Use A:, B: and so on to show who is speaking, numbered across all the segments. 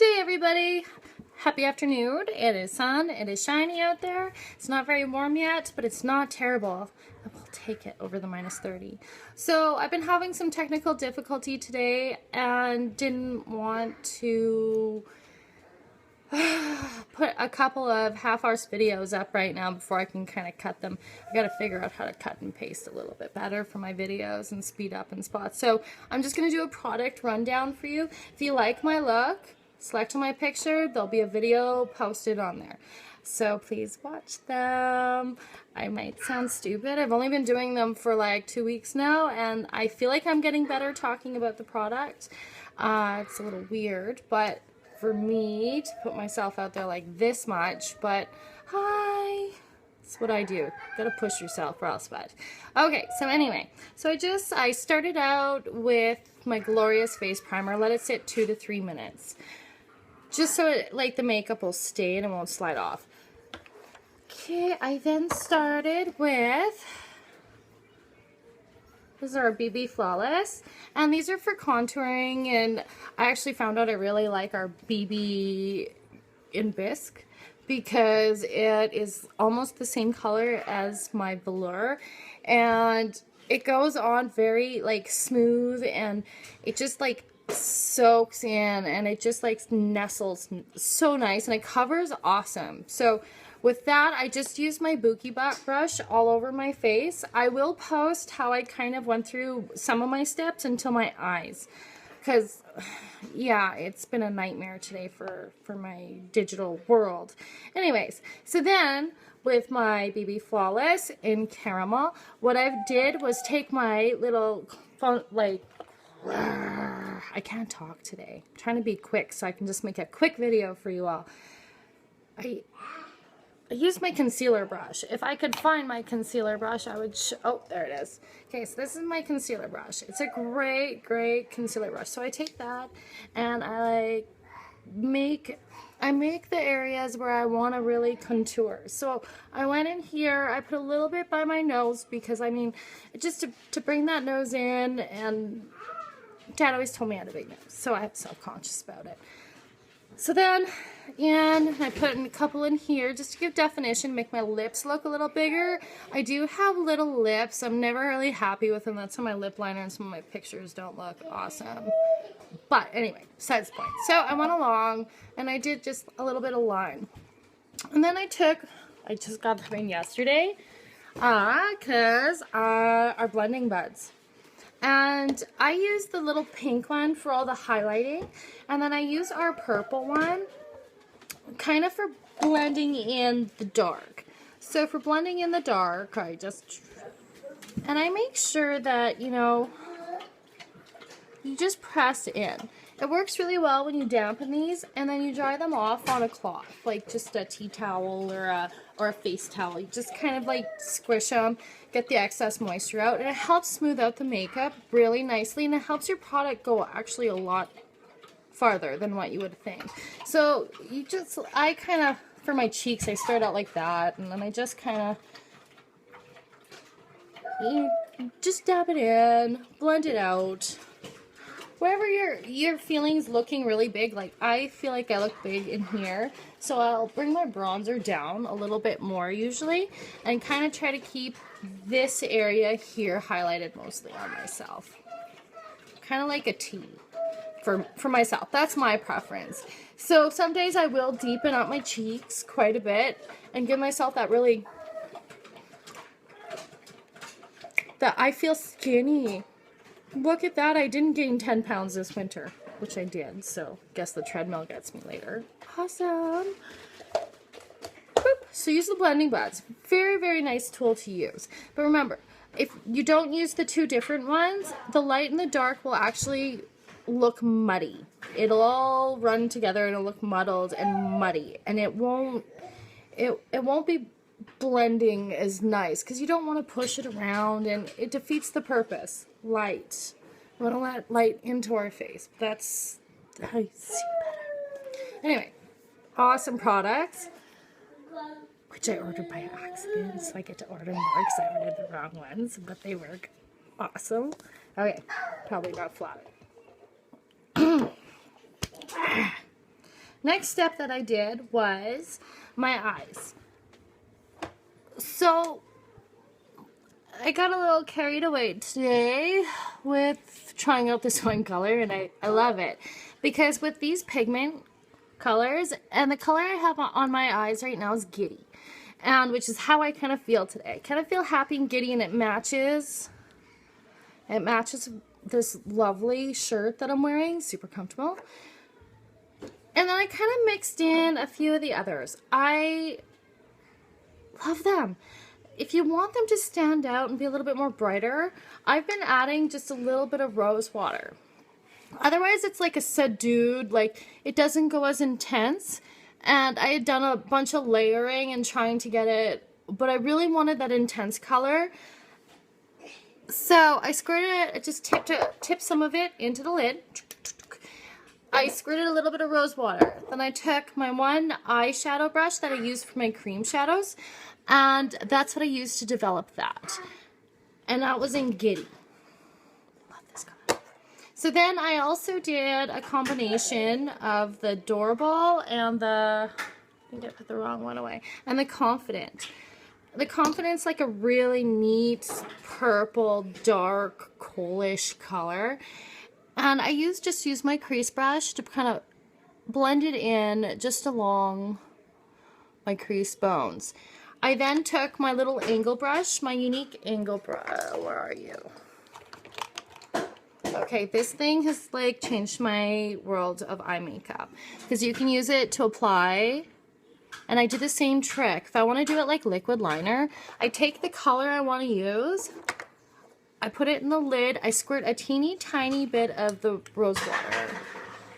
A: day, everybody. Happy afternoon. It is sun. It is shiny out there. It's not very warm yet, but it's not terrible. I will take it over the -30. So I've been having some technical difficulty today and didn't want to put a couple of half-hour's videos up right now before I can kind of cut them. I got to figure out how to cut and paste a little bit better for my videos and speed up in spots. So I'm just going to do a product rundown for you. If you like my look, select my picture. There'll be a video posted on there. So please watch them. I might sound stupid. I've only been doing them for like 2 weeks now, and I feel like I'm getting better talking about the product. It's a little weird, but for me to put myself out there like this much, but hi, that's what I do. Gotta push yourself or else what. Okay, so anyway, so I started out with my Glorious Face Primer. Let it sit 2 to 3 minutes. Just so it, like, the makeup will stay and it won't slide off. Okay, I then started with, these are BB Flawless, and these are for contouring, and I actually found out I really like our BB in Bisque because it is almost the same color as my velour, and it goes on very, like, smooth, and it just, like, soaks in, and it just, like, nestles so nice, and it covers awesome. So with that, I just used my Buki brush all over my face. I will post how I kind of went through some of my steps until my eyes, because yeah, it's been a nightmare today for my digital world. Anyways, so then with my BB Flawless in Caramel, what I did was take my little phone, like, I can't talk today. I'm trying to be quick so I can just make a quick video for you all. I used my concealer brush. If I could find my concealer brush, I would oh, there it is. Okay, so this is my concealer brush. It's a great, great concealer brush. So I take that and I make the areas where I want to really contour. So I went in here, I put a little bit by my nose because, I mean, just to bring that nose in, and Dad always told me I had a big nose, so I'm self-conscious about it. So then, and I put in a couple in here just to give definition, make my lips look a little bigger. I do have little lips. I'm never really happy with them. That's how my lip liner and some of my pictures don't look awesome. But anyway, besides the point. So I went along and I did just a little bit of line. And then I just got them in yesterday because our blending buds. And I use the little pink one for all the highlighting. And then I use our purple one kind of for blending in the dark. So for blending in the dark, I make sure that, you know, you just press in. It works really well when you dampen these, and then you dry them off on a cloth, like just a tea towel or a face towel. You just kind of like squish them, get the excess moisture out, and it helps smooth out the makeup really nicely, and it helps your product go actually a lot farther than what you would think. So I kind of, for my cheeks, I start out like that, and then I just kind of just dab it in, blend it out. Wherever your feeling's looking really big, like I feel like I look big in here, so I'll bring my bronzer down a little bit more usually, and kind of try to keep this area here highlighted mostly on myself. Kind of like a T for myself. That's my preference. So some days I will deepen up my cheeks quite a bit and give myself that really, that I feel skinny. Look at that, I didn't gain 10 pounds this winter, which I did, so guess the treadmill gets me later. Awesome. Boop. So use the blending buds. Very, very nice tool to use. But remember, if you don't use the two different ones, the light and the dark will actually look muddy. It'll all run together and it'll look muddled and muddy, and it won't be blending as nice because you don't want to push it around, and it defeats the purpose. Light. We want to let light into our face. That's how you see better. Anyway, awesome products, which I ordered by accident, so I get to order more because I ordered the wrong ones, but they work awesome. Okay, probably not flat. Next step that I did was my eyes. So I got a little carried away today with trying out this one color, and I love it. Because with these pigment colors, and the color I have on my eyes right now is Giddy. And which is how I kind of feel today. I kind of feel happy and giddy, and it matches this lovely shirt that I'm wearing, super comfortable. And then I kind of mixed in a few of the others. I love them. If you want them to stand out and be a little bit more brighter, I've been adding just a little bit of rose water. Otherwise, it's like a subdued, like it doesn't go as intense. And I had done a bunch of layering and trying to get it, but I really wanted that intense color. So I squirted it, I just tipped some of it into the lid. I squirted a little bit of rose water. Then I took my one eyeshadow brush that I used for my cream shadows, and that's what I used to develop that. And that was in Giddy. Love this color. So then I also did a combination of the Adorable and the, I think I put the wrong one away, and the Confident. The Confident's like a really neat purple, dark, coalish color. And I just use my crease brush to kind of blend it in just along my crease bones. I then took my little angle brush, my Younique angle brush. Where are you? Okay, this thing has like changed my world of eye makeup, because you can use it to apply. And I do the same trick. If I want to do it like liquid liner, I take the color I want to use, I put it in the lid, I squirt a teeny tiny bit of the rose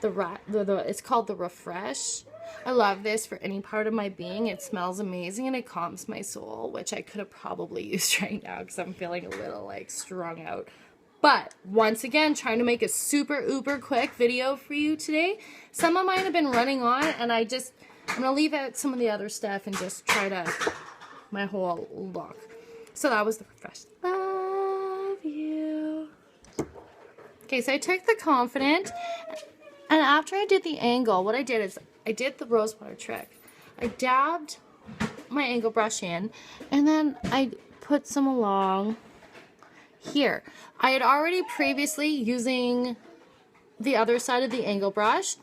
A: water. It's called the Refresh. I love this for any part of my being. It smells amazing and it calms my soul, which I could have probably used right now because I'm feeling a little like strung out. But once again, trying to make a super uber quick video for you today. Some of mine have been running on, and I'm gonna leave out some of the other stuff and just try to my whole look. So that was the Refresh. Love you. Okay, so I took the Confident, and after I did the angle, what I did is I did the rose water trick. I dabbed my angle brush in, and then I put some along here. I had already previously, using the other side of the angle brush,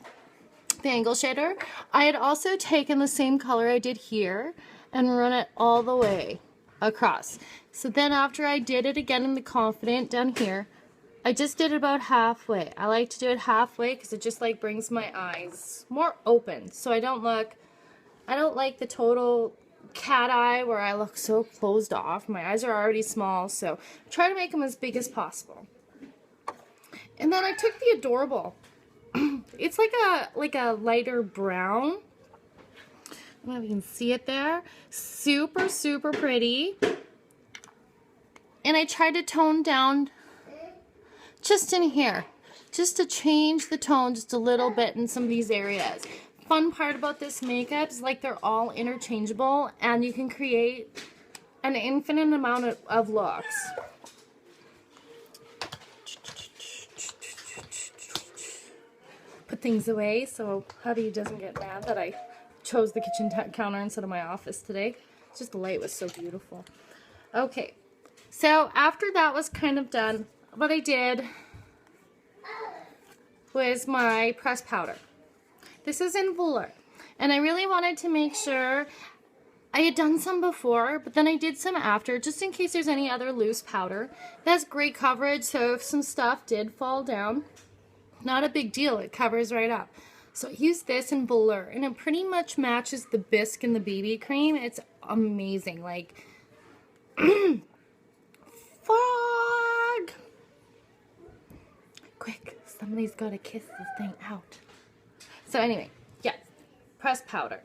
A: the angle shader, I had also taken the same color I did here and run it all the way across. So then after I did it again in the Confident down here, I just did it about halfway. I like to do it halfway because it just like brings my eyes more open. So I don't like the total cat eye where I look so closed off. My eyes are already small, so try to make them as big as possible. And then I took the Adorable. It's like a lighter brown. I don't know if you can see it there. Super, super pretty. And I tried to tone down just in here, just to change the tone just a little bit in some of these areas. Fun part about this makeup is like they're all interchangeable, and you can create an infinite amount of looks. Put things away so hubby doesn't get mad that I chose the kitchen counter instead of my office today. It's just the light was so beautiful. Okay, so after that was kind of done, what I did was my pressed powder. This is in Velour, and I really wanted to make sure I had done some before, but then I did some after, just in case there's any other loose powder. It has great coverage, so if some stuff did fall down, not a big deal, it covers right up. So I used this in Velour, and it pretty much matches the bisque and the BB cream. It's amazing, like, fog! Quick, somebody's got to kiss this thing out. So anyway, yeah, pressed powder.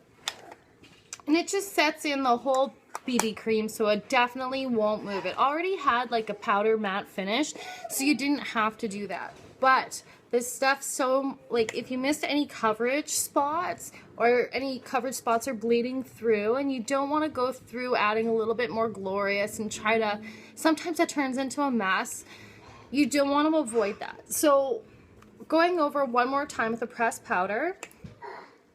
A: And it just sets in the whole BB cream, so it definitely won't move. It already had like a powder matte finish, so you didn't have to do that. But this stuff, so like if you missed any coverage spots or any coverage spots are bleeding through and you don't want to go through adding a little bit more glorious and try to, sometimes it turns into a mess. You don't want to avoid that. So going over one more time with the pressed powder,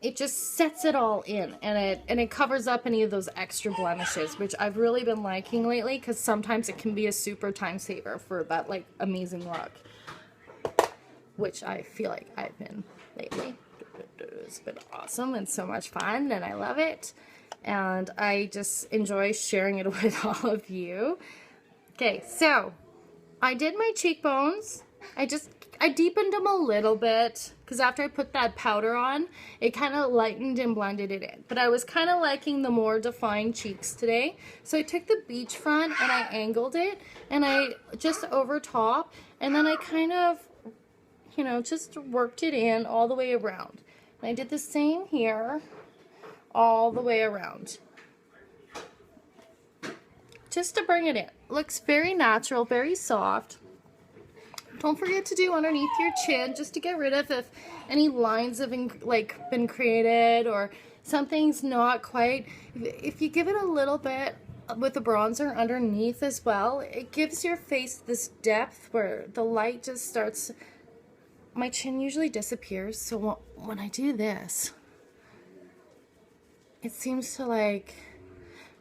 A: it just sets it all in, and it covers up any of those extra blemishes, which I've really been liking lately, because sometimes it can be a super time saver for that like amazing look, which I feel like I've been lately. It's been awesome and so much fun, and I love it, and I just enjoy sharing it with all of you. Okay, so I did my cheekbones. I deepened them a little bit because after I put that powder on, it kind of lightened and blended it in. But I was kind of liking the more defined cheeks today. So I took the beachfront and I angled it, and I just over top, and then I kind of, you know, just worked it in all the way around. And I did the same here all the way around, just to bring it in. Looks very natural, very soft. Don't forget to do underneath your chin, just to get rid of if any lines have been created or something's not quite. If you give it a little bit with the bronzer underneath as well, it gives your face this depth where the light just starts. My chin usually disappears, so when I do this, it seems to like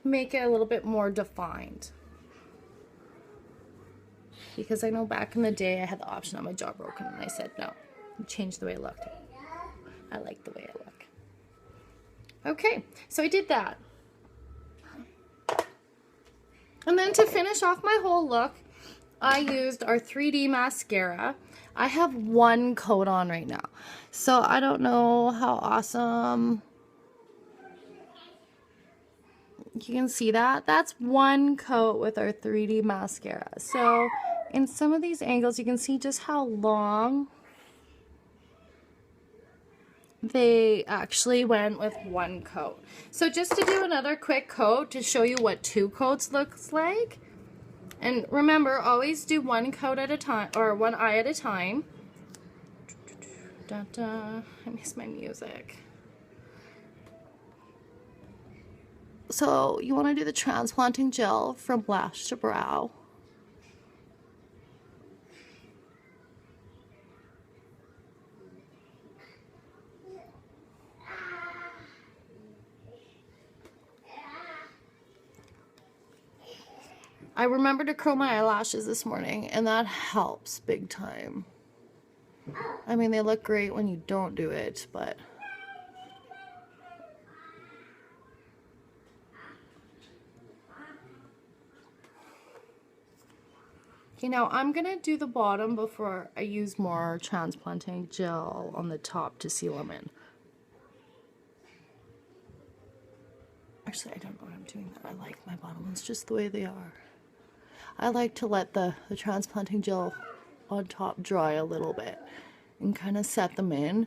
A: make it a little bit more defined. Because I know back in the day I had the option on my jaw broken, and I said no, change the way I looked. I like the way I look. Okay, so I did that. And then to finish off my whole look, I used our 3D mascara. I have one coat on right now, so I don't know how awesome you can see that. That's one coat with our 3D mascara. So in some of these angles, you can see just how long they actually went with one coat. So just to do another quick coat to show you what 2 coats looks like. And remember, always do one coat at a time, or one eye at a time. Da, da. I miss my music. So you want to do the transplanting gel from lash to brow. I remembered to curl my eyelashes this morning, and that helps big time. I mean, they look great when you don't do it, but you know, I'm gonna do the bottom before I use more transplanting gel on the top to seal them in. Actually, I don't know what I'm doing. I like my bottom ones just the way they are. I like to let the transplanting gel on top dry a little bit and kind of set them in,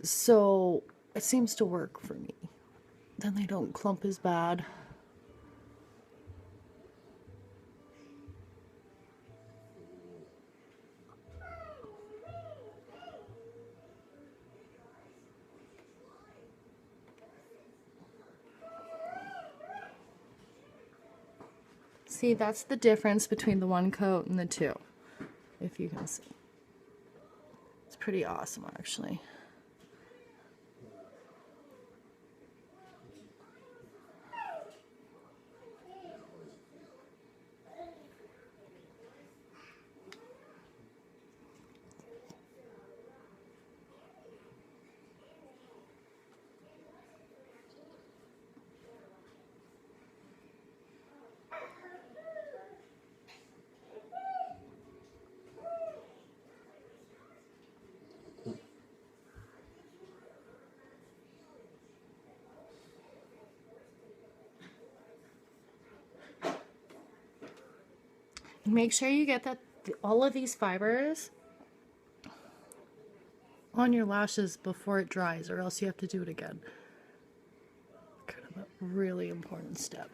A: so it seems to work for me. Then they don't clump as bad. See, that's the difference between the one coat and the 2, if you can see. It's pretty awesome, actually. Make sure you get all of these fibers on your lashes before it dries, or else you have to do it again. Kind of a really important step.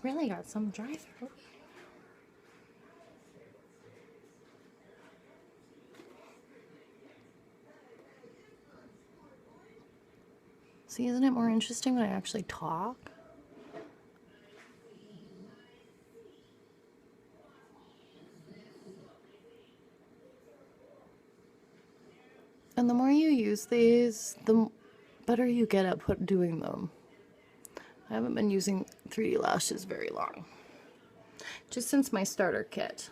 A: really got some dry throat. See, isn't it more interesting when I actually talk? And the more you use these, the better you get at doing them. I haven't been using 3D lashes very long. Just since my starter kit.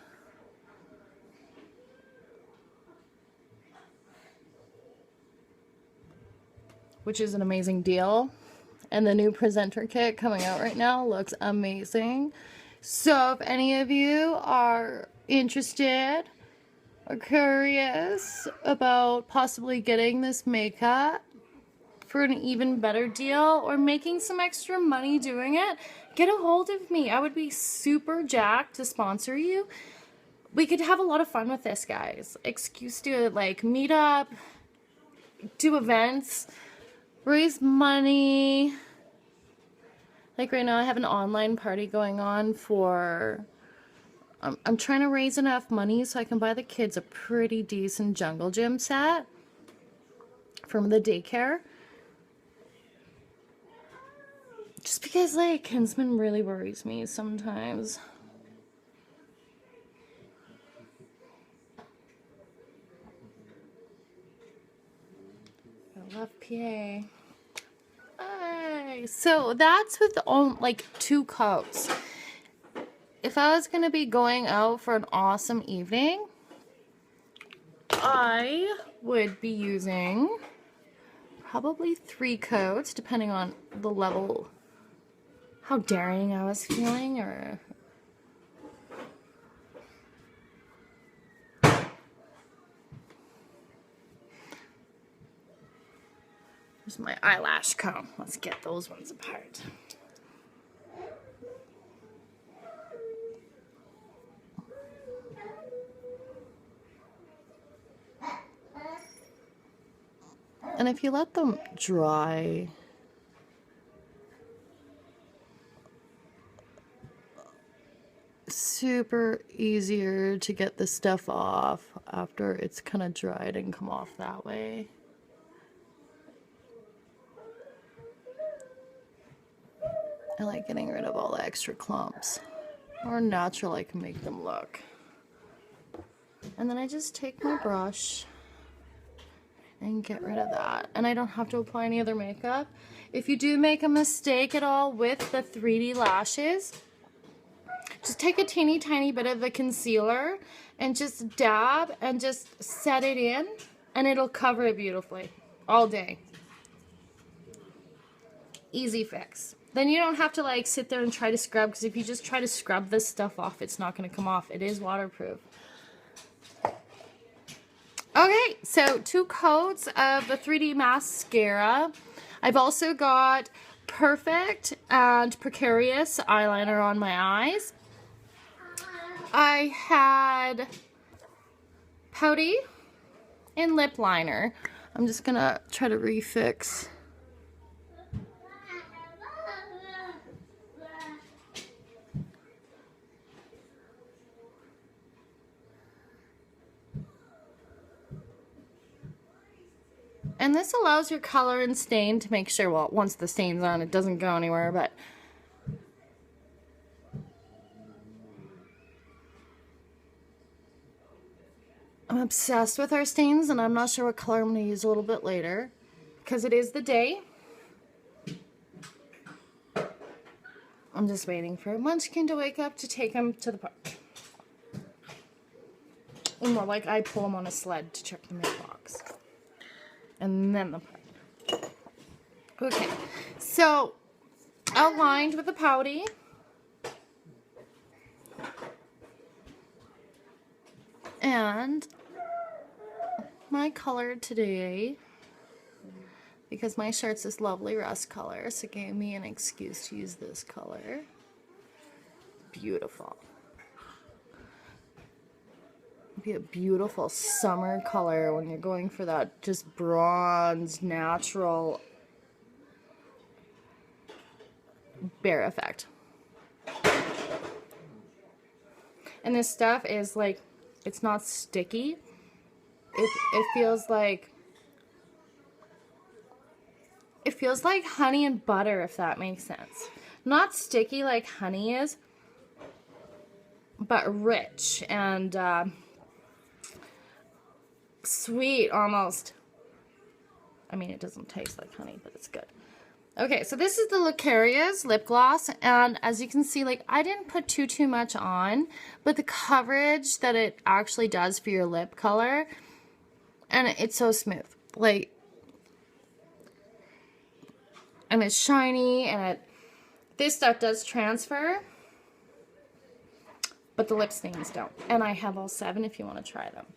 A: Which is an amazing deal. And the new presenter kit coming out right now looks amazing. So if any of you are interested or curious about possibly getting this makeup for an even better deal or making some extra money doing it, get a hold of me. I would be super jacked to sponsor you. We could have a lot of fun with this, guys. Excuse to like meet up, do events, raise money. Like right now I have an online party going on for, I'm trying to raise enough money so I can buy the kids a pretty decent jungle gym set from the daycare. Just because like Kinsman really worries me sometimes. I love PA. So that's with like 2 coats. If I was going to be going out for an awesome evening, I would be using probably 3 coats, depending on the level, how daring I was feeling, or here's my eyelash comb. Let's get those ones apart. And if you let them dry, super easier to get the stuff off after it's kind of dried and come off that way. I like getting rid of all the extra clumps. More natural I can make them look. And then I just take my brush and get rid of that. And I don't have to apply any other makeup. If you do make a mistake at all with the 3D lashes, just take a teeny tiny bit of the concealer and just dab and just set it in, and it'll cover it beautifully all day. Easy fix. Then you don't have to like sit there and try to scrub, because if you just try to scrub this stuff off, it's not going to come off. It is waterproof. Okay, so 2 coats of the 3D mascara. I've also got Perfect and Precarious eyeliner on my eyes. I had Pouty and lip liner. I'm just gonna try to refix. And this allows your color and stain to make sure, well, once the stain's on, it doesn't go anywhere, but I'm obsessed with our stains, and I'm not sure what color I'm going to use a little bit later, because it is the day. I'm just waiting for Munchkin to wake up to take him to the park. Or more like I pull him on a sled to check the mailbox. And then the park. Okay, so outlined with the pouty. And my color today, because my shirt's this lovely rust color, so it gave me an excuse to use this color. Beautiful. Be a beautiful summer color when you're going for that just bronze, natural bare effect. And this stuff is like, it's not sticky. It feels like, honey and butter, if that makes sense. Not sticky like honey is, but rich and sweet almost. I mean, it doesn't taste like honey, but it's good. Okay, so this is the Lucaria's lip gloss, and as you can see, like, I didn't put too much on, but the coverage that it actually does for your lip color, and it's so smooth, like, and it's shiny, and this stuff does transfer, but the lip stains don't, and I have all 7 if you want to try them.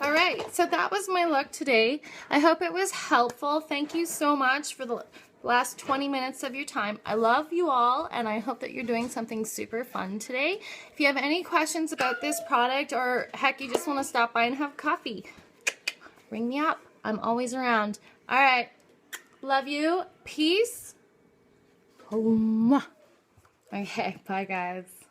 A: Alright, so that was my look today. I hope it was helpful. Thank you so much for the last 20 minutes of your time. I love you all, and I hope that you're doing something super fun today. If you have any questions about this product, or heck, you just want to stop by and have coffee, ring me up. I'm always around. Alright, love you. Peace. Okay, bye guys.